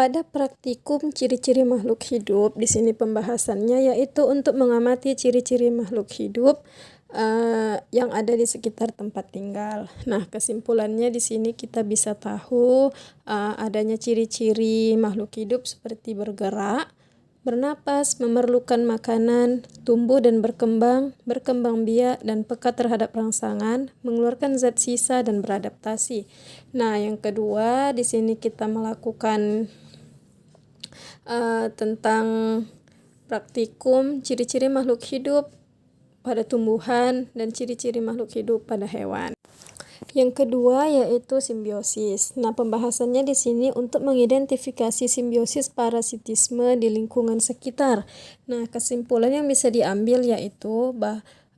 Pada praktikum ciri-ciri makhluk hidup, di sini pembahasannya yaitu untuk mengamati ciri-ciri makhluk hidup yang ada di sekitar tempat tinggal. Nah, kesimpulannya di sini kita bisa tahu adanya ciri-ciri makhluk hidup seperti bergerak, bernapas, memerlukan makanan, tumbuh dan berkembang biak dan peka terhadap rangsangan, mengeluarkan zat sisa dan beradaptasi. Nah, yang kedua di sini kita melakukan tentang praktikum ciri-ciri makhluk hidup pada tumbuhan dan ciri-ciri makhluk hidup pada hewan. Yang kedua yaitu simbiosis. Nah, pembahasannya di sini untuk mengidentifikasi simbiosis parasitisme di lingkungan sekitar. Nah, kesimpulan yang bisa diambil yaitu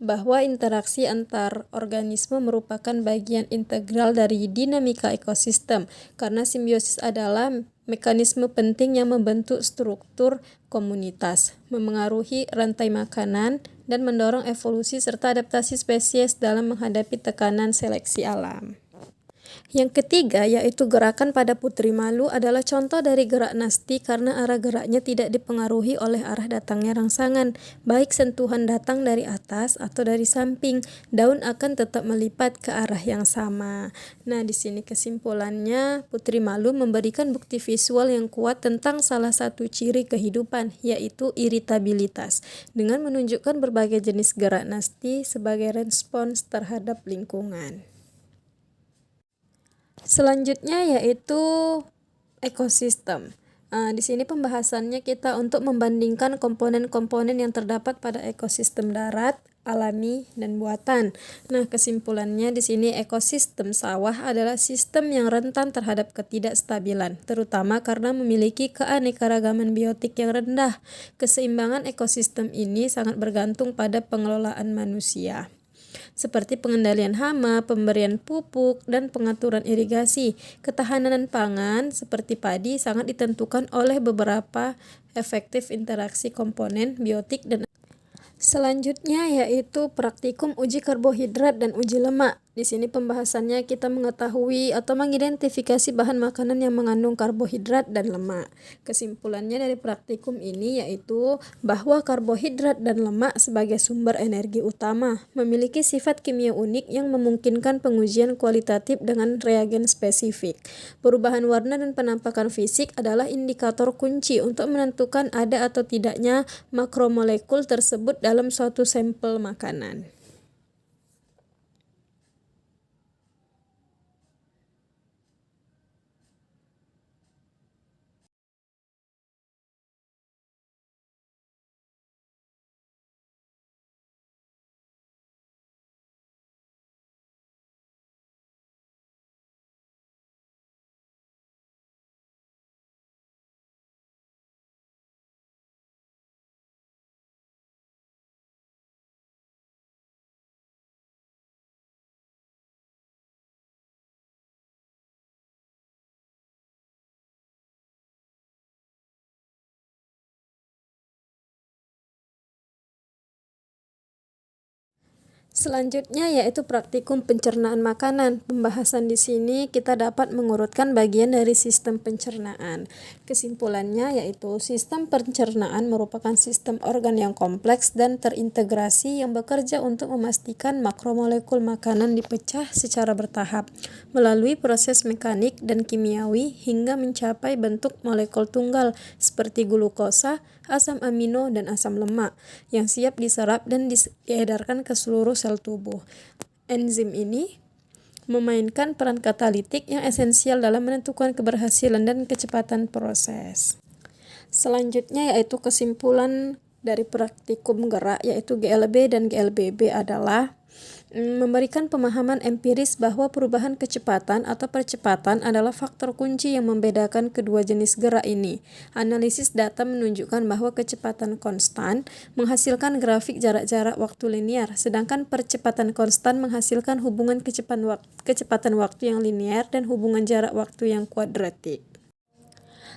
bahwa interaksi antar organisme merupakan bagian integral dari dinamika ekosistem, karena simbiosis adalah mekanisme penting yang membentuk struktur komunitas, memengaruhi rantai makanan, dan mendorong evolusi serta adaptasi spesies dalam menghadapi tekanan seleksi alam. Yang ketiga yaitu gerakan pada putri malu adalah contoh dari gerak nasti karena arah geraknya tidak dipengaruhi oleh arah datangnya rangsangan, baik sentuhan datang dari atas atau dari samping, daun akan tetap melipat ke arah yang sama. Nah, di sini kesimpulannya putri malu memberikan bukti visual yang kuat tentang salah satu ciri kehidupan yaitu iritabilitas dengan menunjukkan berbagai jenis gerak nasti sebagai respons terhadap lingkungan. Selanjutnya yaitu ekosistem. Di sini pembahasannya kita untuk membandingkan komponen-komponen yang terdapat pada ekosistem darat, alami, dan buatan. Nah, kesimpulannya di sini ekosistem sawah adalah sistem yang rentan terhadap ketidakstabilan, terutama karena memiliki keanekaragaman biotik yang rendah. Keseimbangan ekosistem ini sangat bergantung pada pengelolaan manusia, seperti pengendalian hama, pemberian pupuk, dan pengaturan irigasi. Ketahanan pangan seperti padi sangat ditentukan oleh beberapa efektif interaksi komponen biotik dan selanjutnya yaitu praktikum uji karbohidrat dan uji lemak. Di sini pembahasannya kita mengetahui atau mengidentifikasi bahan makanan yang mengandung karbohidrat dan lemak. Kesimpulannya dari praktikum ini yaitu bahwa karbohidrat dan lemak sebagai sumber energi utama memiliki sifat kimia unik yang memungkinkan pengujian kualitatif dengan reagen spesifik. Perubahan warna dan penampakan fisik adalah indikator kunci untuk menentukan ada atau tidaknya makromolekul tersebut dalam suatu sampel makanan. Selanjutnya yaitu praktikum pencernaan makanan. Pembahasan di sini kita dapat mengurutkan bagian dari sistem pencernaan. Kesimpulannya yaitu sistem pencernaan merupakan sistem organ yang kompleks dan terintegrasi yang bekerja untuk memastikan makromolekul makanan dipecah secara bertahap melalui proses mekanik dan kimiawi hingga mencapai bentuk molekul tunggal seperti glukosa, asam amino, dan asam lemak yang siap diserap dan diedarkan ke seluruh sel tubuh. Enzim ini memainkan peran katalitik yang esensial dalam menentukan keberhasilan dan kecepatan proses. Selanjutnya yaitu kesimpulan dari praktikum gerak yaitu GLB dan GLBB adalah memberikan pemahaman empiris bahwa perubahan kecepatan atau percepatan adalah faktor kunci yang membedakan kedua jenis gerak ini. Analisis data menunjukkan bahwa kecepatan konstan menghasilkan grafik jarak-jarak waktu linear, sedangkan percepatan konstan menghasilkan hubungan kecepatan waktu yang linear dan hubungan jarak waktu yang kuadratik.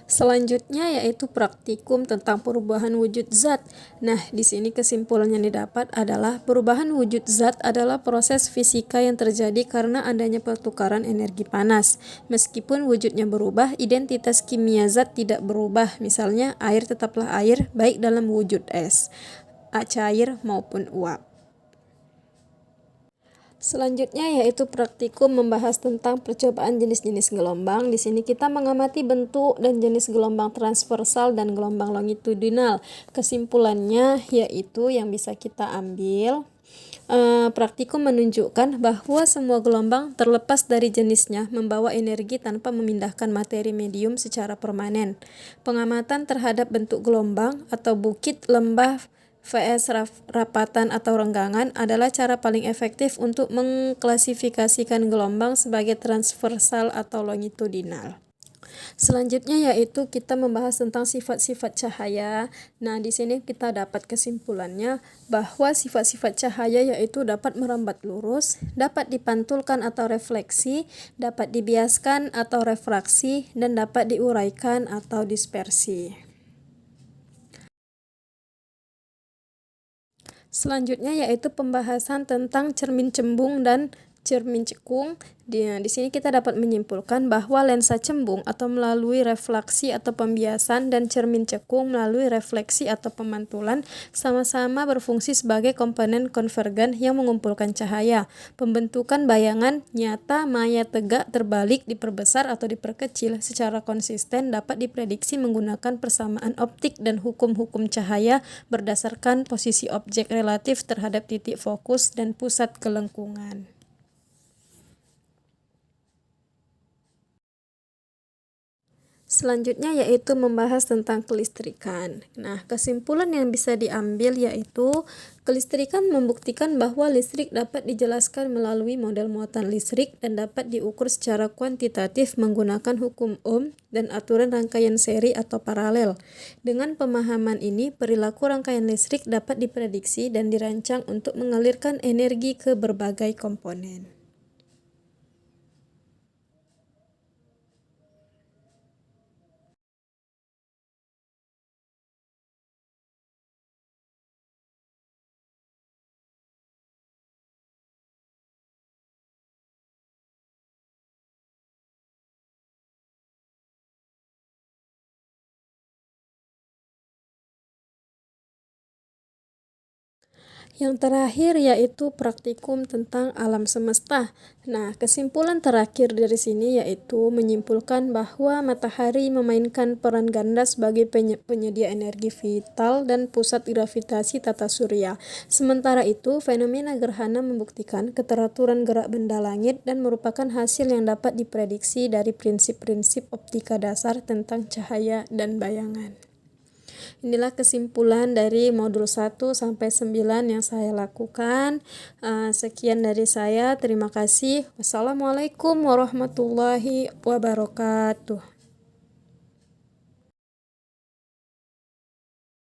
Selanjutnya yaitu praktikum tentang perubahan wujud zat. Nah, di sini kesimpulan yang didapat adalah perubahan wujud zat adalah proses fisika yang terjadi karena adanya pertukaran energi panas. Meskipun wujudnya berubah, identitas kimia zat tidak berubah. Misalnya, air tetaplah air baik dalam wujud es, cair maupun uap. Selanjutnya yaitu praktikum membahas tentang percobaan jenis-jenis gelombang. Di sini kita mengamati bentuk dan jenis gelombang transversal dan gelombang longitudinal. Kesimpulannya yaitu yang bisa kita ambil, praktikum menunjukkan bahwa semua gelombang terlepas dari jenisnya membawa energi tanpa memindahkan materi medium secara permanen. Pengamatan terhadap bentuk gelombang atau bukit, lembah, vs rapatan atau renggangan adalah cara paling efektif untuk mengklasifikasikan gelombang sebagai transversal atau longitudinal. Selanjutnya yaitu kita membahas tentang sifat-sifat cahaya. Nah, di sini kita dapat kesimpulannya bahwa sifat-sifat cahaya yaitu dapat merambat lurus, dapat dipantulkan atau refleksi, dapat dibiaskan atau refraksi, dan dapat diuraikan atau dispersi. Selanjutnya yaitu pembahasan tentang cermin cembung dan cermin cekung. Di sini kita dapat menyimpulkan bahwa lensa cembung atau melalui refleksi atau pembiasan dan cermin cekung melalui refleksi atau pemantulan sama-sama berfungsi sebagai komponen konvergen yang mengumpulkan cahaya. Pembentukan bayangan nyata, maya, tegak, terbalik, diperbesar atau diperkecil secara konsisten dapat diprediksi menggunakan persamaan optik dan hukum-hukum cahaya berdasarkan posisi objek relatif terhadap titik fokus dan pusat kelengkungan. Selanjutnya yaitu membahas tentang kelistrikan. Nah, kesimpulan yang bisa diambil yaitu kelistrikan membuktikan bahwa listrik dapat dijelaskan melalui model muatan listrik dan dapat diukur secara kuantitatif menggunakan hukum Ohm dan aturan rangkaian seri atau paralel. Dengan pemahaman ini, perilaku rangkaian listrik dapat diprediksi dan dirancang untuk mengalirkan energi ke berbagai komponen. Yang terakhir yaitu praktikum tentang alam semesta. Nah, kesimpulan terakhir dari sini yaitu menyimpulkan bahwa matahari memainkan peran ganda sebagai penyedia energi vital dan pusat gravitasi tata surya. Sementara itu, fenomena gerhana membuktikan keteraturan gerak benda langit dan merupakan hasil yang dapat diprediksi dari prinsip-prinsip optika dasar tentang cahaya dan bayangan. Inilah kesimpulan dari modul 1 sampai 9 yang saya lakukan. Sekian dari saya. Terima kasih. Wassalamualaikum warahmatullahi wabarakatuh.